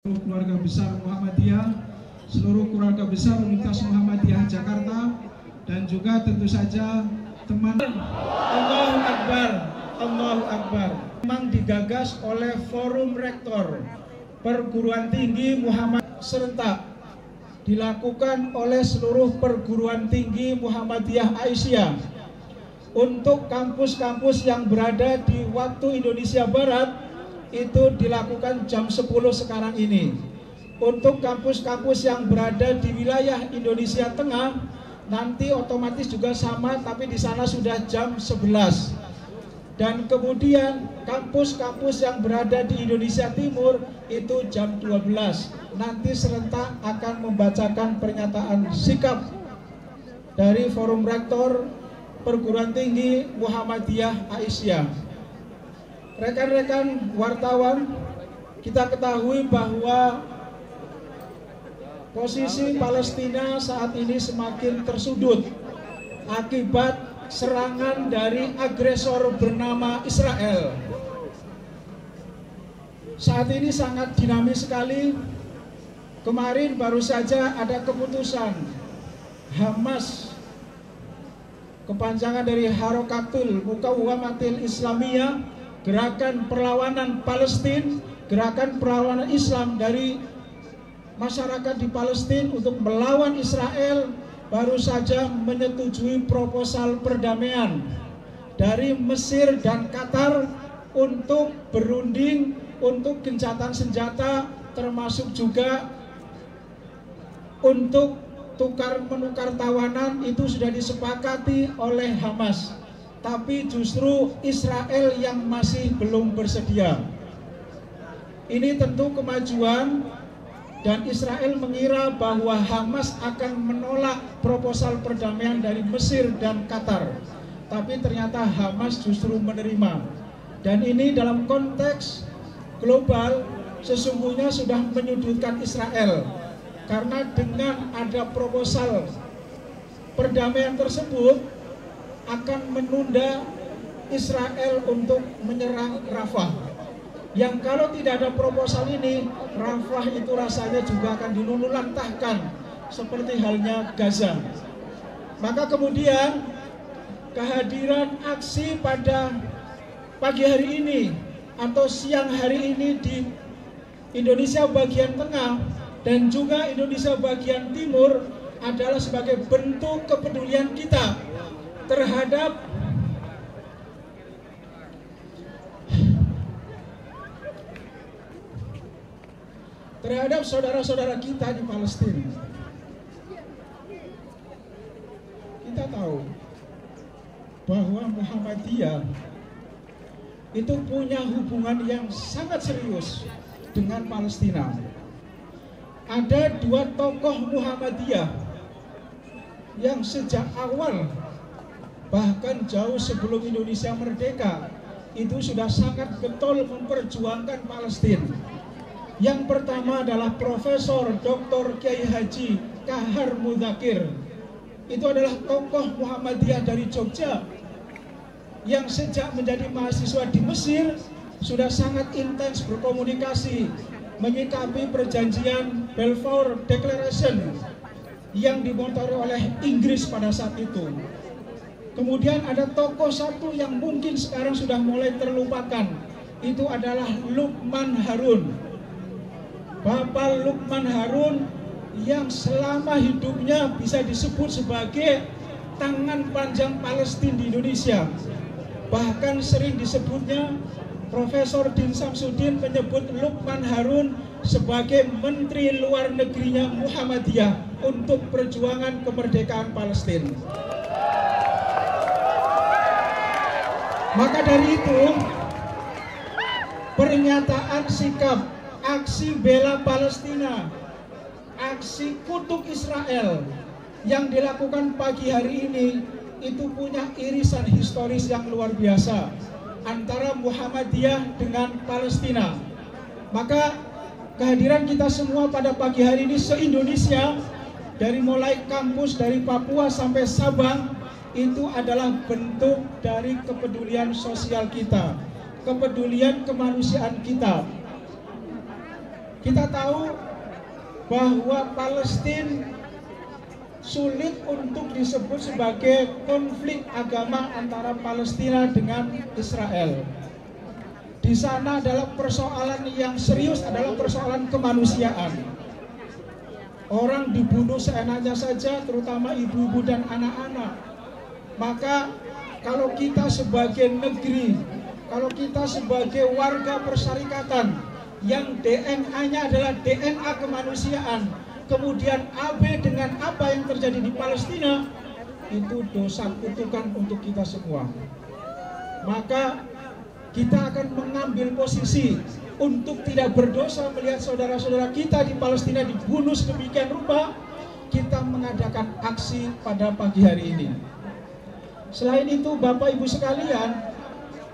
seluruh keluarga besar Muhammadiyah, seluruh keluarga besar Universitas Muhammadiyah Jakarta, dan juga tentu saja teman. Allahu Akbar, Allahu Akbar. Memang digagas oleh Forum Rektor Perguruan Tinggi Muhammad serentak dilakukan oleh seluruh perguruan tinggi Muhammadiyah Aisyah untuk kampus-kampus yang berada di waktu Indonesia Barat. Itu dilakukan jam 10 sekarang ini. Untuk kampus-kampus yang berada di wilayah Indonesia Tengah nanti otomatis juga sama, tapi di sana sudah jam 11. Dan kemudian kampus-kampus yang berada di Indonesia Timur itu jam 12. Nanti serentak akan membacakan pernyataan sikap dari Forum Rektor Perguruan Tinggi Muhammadiyah Aisyah. Rekan-rekan wartawan, kita ketahui bahwa posisi Palestina saat ini semakin tersudut akibat serangan dari agresor bernama Israel. Saat ini sangat dinamis sekali. Kemarin baru saja ada keputusan Hamas, kepanjangan dari Harakatul Muqawamatil Islamiyah, Gerakan Perlawanan Palestina, Gerakan Perlawanan Islam dari masyarakat di Palestina untuk melawan Israel, baru saja menyetujui proposal perdamaian dari Mesir dan Qatar untuk berunding untuk gencatan senjata, termasuk juga untuk tukar-menukar tawanan. Itu sudah disepakati oleh Hamas. Tapi justru Israel yang masih belum bersedia. Ini tentu kemajuan, dan Israel mengira bahwa Hamas akan menolak proposal perdamaian dari Mesir dan Qatar. Tapi ternyata Hamas justru menerima. Dan ini dalam konteks global sesungguhnya sudah menyudutkan Israel. Karena dengan ada proposal perdamaian tersebut akan menunda Israel untuk menyerang Rafah. Yang kalau tidak ada proposal ini, Rafah itu rasanya juga akan diluluhlantahkan seperti halnya Gaza. Maka kemudian kehadiran aksi pada pagi hari ini atau siang hari ini di Indonesia bagian tengah dan juga Indonesia bagian timur adalah sebagai bentuk kepedulian kita terhadap saudara-saudara kita di Palestina. Kita tahu bahwa Muhammadiyah itu punya hubungan yang sangat serius dengan Palestina. Ada dua tokoh Muhammadiyah yang sejak awal, bahkan jauh sebelum Indonesia merdeka, itu sudah sangat getol memperjuangkan Palestina. Yang pertama adalah Profesor Dr. Kiai Haji Kahar Muzakir. Itu adalah tokoh Muhammadiyah dari Jogja yang sejak menjadi mahasiswa di Mesir sudah sangat intens berkomunikasi menyikapi perjanjian Balfour Declaration yang dimotori oleh Inggris pada saat itu. Kemudian ada tokoh satu yang mungkin sekarang sudah mulai terlupakan, itu adalah Lukman Harun. Bapak Lukman Harun yang selama hidupnya bisa disebut sebagai tangan panjang Palestina di Indonesia. Bahkan sering disebutnya, Profesor Din Samsudin menyebut Lukman Harun sebagai Menteri Luar Negerinya Muhammadiyah untuk perjuangan kemerdekaan Palestina. Maka dari itu, pernyataan sikap aksi bela Palestina, aksi kutuk Israel yang dilakukan pagi hari ini itu punya irisan historis yang luar biasa antara Muhammadiyah dengan Palestina. Maka kehadiran kita semua pada pagi hari ini se-Indonesia, dari mulai kampus dari Papua sampai Sabang, itu adalah bentuk dari kepedulian sosial kita, kepedulian kemanusiaan kita. Kita tahu bahwa Palestina sulit untuk disebut sebagai konflik agama antara Palestina dengan Israel. Di sana adalah persoalan yang serius, adalah persoalan kemanusiaan. Orang dibunuh seenaknya saja, terutama ibu-ibu dan anak-anak. Maka kalau kita sebagai negeri, kalau kita sebagai warga persyarikatan yang DNA-nya adalah DNA kemanusiaan, kemudian AB dengan apa yang terjadi di Palestina, itu dosa kutukan untuk kita semua. Maka kita akan mengambil posisi untuk tidak berdosa melihat saudara-saudara kita di Palestina dibunuh sedemikian rupa. Kita mengadakan aksi pada pagi hari ini. Selain itu, Bapak Ibu sekalian,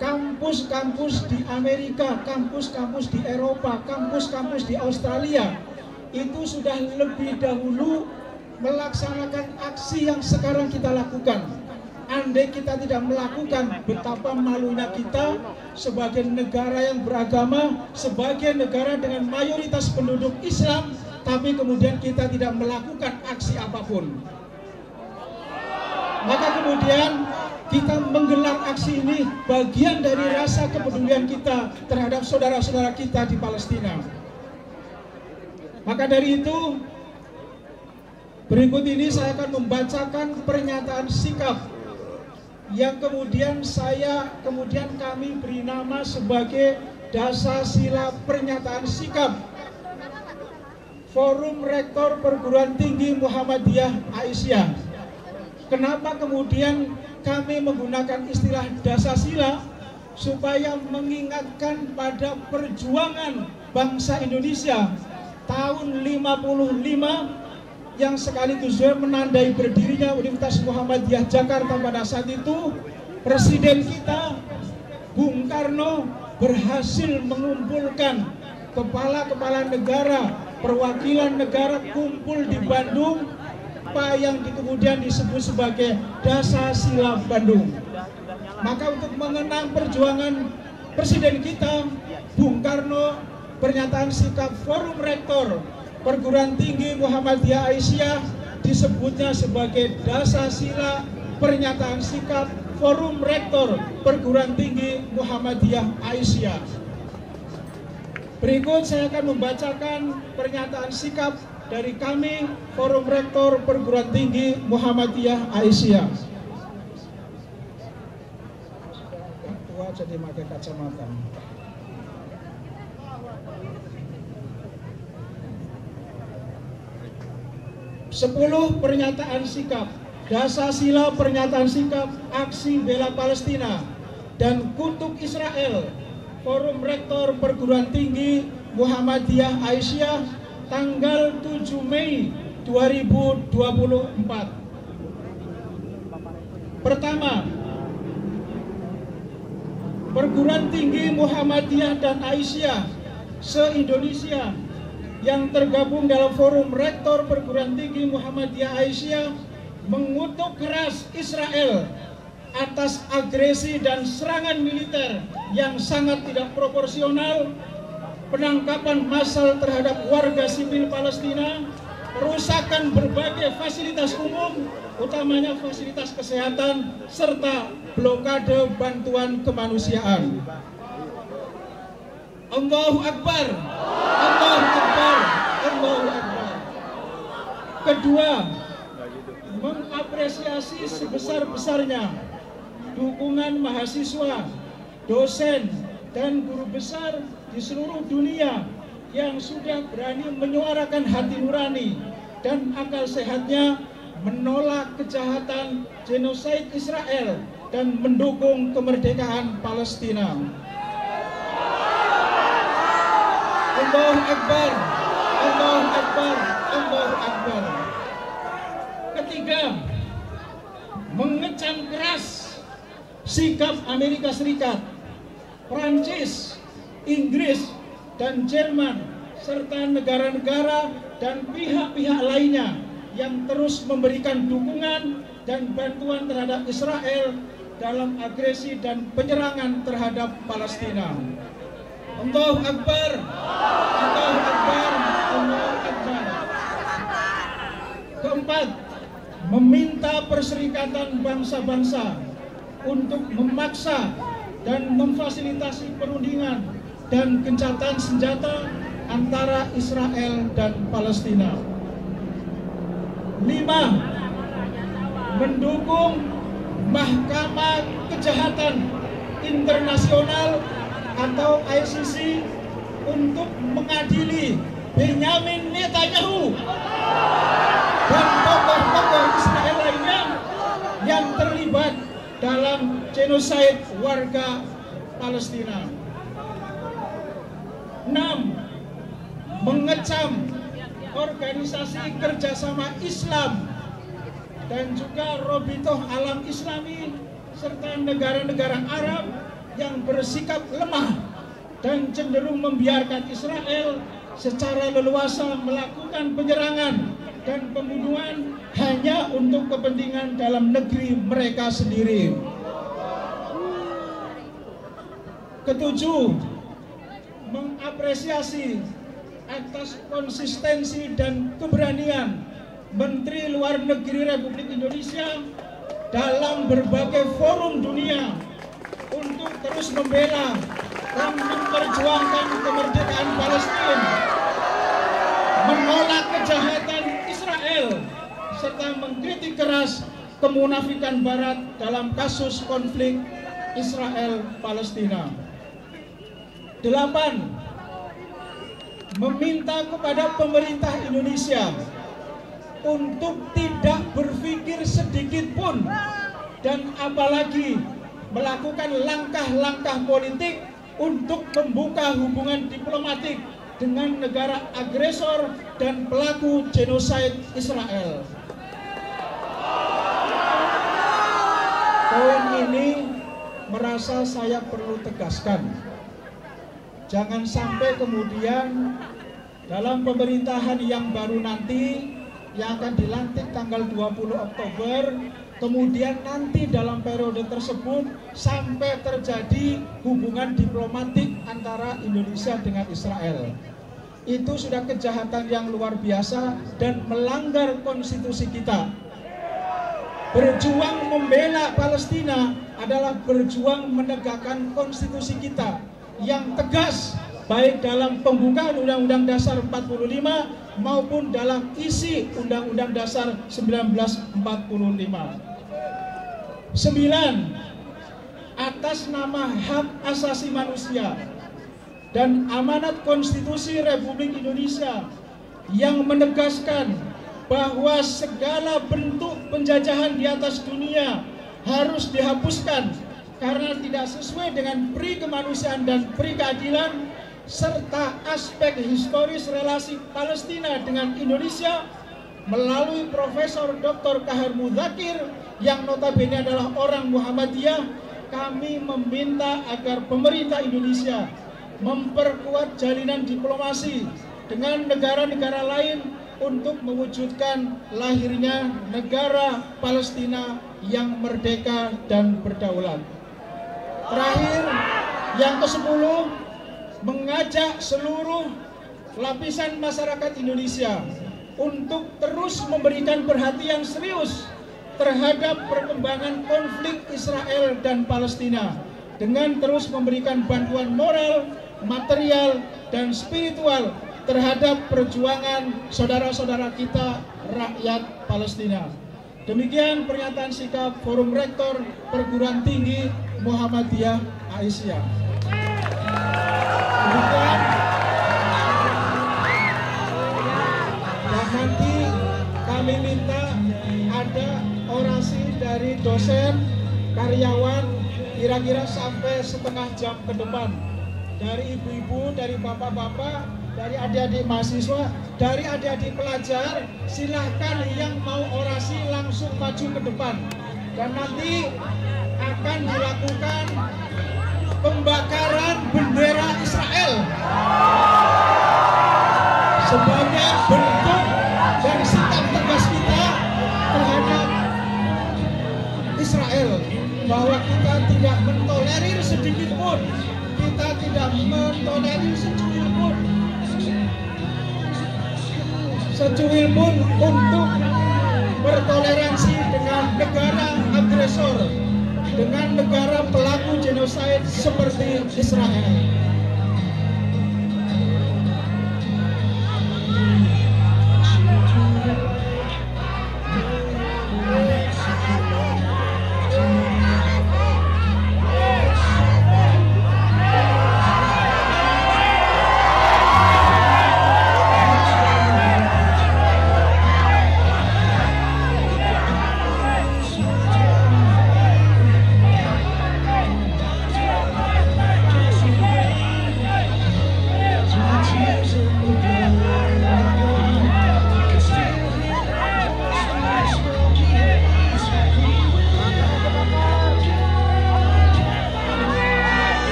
kampus-kampus di Amerika, kampus-kampus di Eropa, kampus-kampus di Australia itu sudah lebih dahulu melaksanakan aksi yang sekarang kita lakukan. Andai kita tidak melakukan, betapa malunya kita sebagai negara yang beragama, sebagai negara dengan mayoritas penduduk Islam, tapi kemudian kita tidak melakukan aksi apapun. Maka kemudian kita menggelar aksi ini bagian dari rasa kepedulian kita terhadap saudara-saudara kita di Palestina. Maka dari itu, berikut ini saya akan membacakan pernyataan sikap yang kemudian kami beri nama sebagai Dasasila Pernyataan Sikap Forum Rektor Perguruan Tinggi Muhammadiyah Aisyah. Kenapa kemudian kami menggunakan istilah Dasasila? Supaya mengingatkan pada perjuangan bangsa Indonesia tahun 55 yang sekaligus juga menandai berdirinya Universitas Muhammadiyah Jakarta. Pada saat itu Presiden kita Bung Karno berhasil mengumpulkan kepala-kepala negara, perwakilan negara kumpul di Bandung, apa yang kemudian disebut sebagai Dasasila Bandung. Maka untuk mengenang perjuangan Presiden kita Bung Karno, pernyataan sikap Forum Rektor Perguruan Tinggi Muhammadiyah Aisyah disebutnya sebagai Dasasila Pernyataan Sikap Forum Rektor Perguruan Tinggi Muhammadiyah Aisyah. Berikut saya akan membacakan pernyataan sikap dari kami Forum Rektor Perguruan Tinggi Muhammadiyah Aisyah. Tua jadi pakai kacamata. 10 pernyataan sikap, Dasasila Pernyataan Sikap Aksi Bela Palestina dan Kutuk Israel, Forum Rektor Perguruan Tinggi Muhammadiyah Aisyah, tanggal 7 Mei 2024. Pertama, Perguruan Tinggi Muhammadiyah dan Aisyah se-Indonesia yang tergabung dalam Forum Rektor Perguruan Tinggi Muhammadiyah Aisyah mengutuk keras Israel atas agresi dan serangan militer yang sangat tidak proporsional, penangkapan massal terhadap warga sipil Palestina, perusakan berbagai fasilitas umum, utamanya fasilitas kesehatan, serta blokade bantuan kemanusiaan. Allahu Akbar, Allahu Akbar, Allahu Akbar. Kedua, mengapresiasi sebesar-besarnya dukungan mahasiswa, dosen, dan guru besar di seluruh dunia yang sudah berani menyuarakan hati nurani dan akal sehatnya menolak kejahatan genosid Israel dan mendukung kemerdekaan Palestina. Allahu Akbar, Allahu Akbar, Allahu Akbar. Ketiga, mengecam keras sikap Amerika Serikat, Prancis, Inggris, dan Jerman, serta negara-negara dan pihak-pihak lainnya yang terus memberikan dukungan dan bantuan terhadap Israel dalam agresi dan penyerangan terhadap Palestina. Allahu Akbar. Allahu Akbar. Allahu Akbar. Keempat, meminta Perserikatan Bangsa-Bangsa untuk memaksa dan memfasilitasi perundingan dan gencatan senjata antara Israel dan Palestina. 5. Mendukung Mahkamah Kejahatan Internasional atau ICC untuk mengadili Benyamin Netanyahu dan tokoh-tokoh Israel lainnya yang terlibat dalam genosid warga Palestina. 6. Mengecam Organisasi Kerjasama Islam dan juga Robitoh Alam Islami serta negara-negara Arab yang bersikap lemah dan cenderung membiarkan Israel secara leluasa melakukan penyerangan dan pembunuhan hanya untuk kepentingan dalam negeri mereka sendiri. 7. Mengapresiasi atas konsistensi dan keberanian Menteri Luar Negeri Republik Indonesia dalam berbagai forum dunia untuk terus membela dan memperjuangkan kemerdekaan Palestina, menolak kejahatan Israel, serta mengkritik keras kemunafikan Barat dalam kasus konflik Israel-Palestina. 8. Meminta kepada pemerintah Indonesia untuk tidak berpikir sedikit pun dan apalagi melakukan langkah-langkah politik untuk membuka hubungan diplomatik dengan negara agresor dan pelaku genosid Israel. Poin ini merasa saya perlu tegaskan. Jangan sampai kemudian dalam pemerintahan yang baru nanti yang akan dilantik tanggal 20 Oktober, kemudian nanti dalam periode tersebut sampai terjadi hubungan diplomatik antara Indonesia dengan Israel. Itu sudah kejahatan yang luar biasa dan melanggar konstitusi kita. Berjuang membela Palestina adalah berjuang menegakkan konstitusi kita yang tegas, baik dalam pembukaan Undang-Undang Dasar 45 maupun dalam isi Undang-Undang Dasar 1945. 9. Atas nama hak asasi manusia dan amanat konstitusi Republik Indonesia yang menegaskan bahwa segala bentuk penjajahan di atas dunia harus dihapuskan karena tidak sesuai dengan pri kemanusiaan dan pri keadilan, serta aspek historis relasi Palestina dengan Indonesia melalui Profesor Dr. Kahar Muzakir yang notabene adalah orang Muhammadiyah. Kami meminta agar pemerintah Indonesia memperkuat jalinan diplomasi dengan negara-negara lain untuk mewujudkan lahirnya negara Palestina yang merdeka dan berdaulat. Terakhir, yang ke-10, mengajak seluruh lapisan masyarakat Indonesia untuk terus memberikan perhatian serius terhadap perkembangan konflik Israel dan Palestina dengan terus memberikan bantuan moral, material, dan spiritual terhadap perjuangan saudara-saudara kita rakyat Palestina. Demikian pernyataan sikap Forum Rektor Perguruan Tinggi Muhammadiyah Aisyah. Demikian. Dan nanti kami minta ada orasi dari dosen, karyawan, kira-kira sampai setengah jam ke depan. Dari ibu-ibu, dari bapak-bapak, dari adik-adik mahasiswa, dari adik-adik pelajar, silahkan yang mau orasi langsung maju ke depan. Dan nanti akan dilakukan pembakaran bendera Israel sebagai bentuk dari sikap tegas kita terhadap Israel, bahwa kita tidak mentolerir sedikit pun, kita tidak mentolerir secuil pun untuk bertoleransi dengan negara agresor, dengan negara pelaku genosid seperti Israel.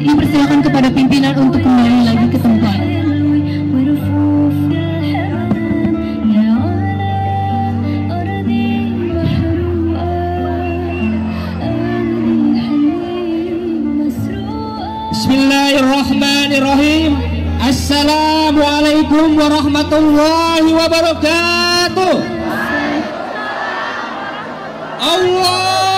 Dipersilakan kepada pimpinan untuk kembali lagi ke tempat. Bismillahirrahmanirrahim. Assalamualaikum warahmatullahi wabarakatuh. Allah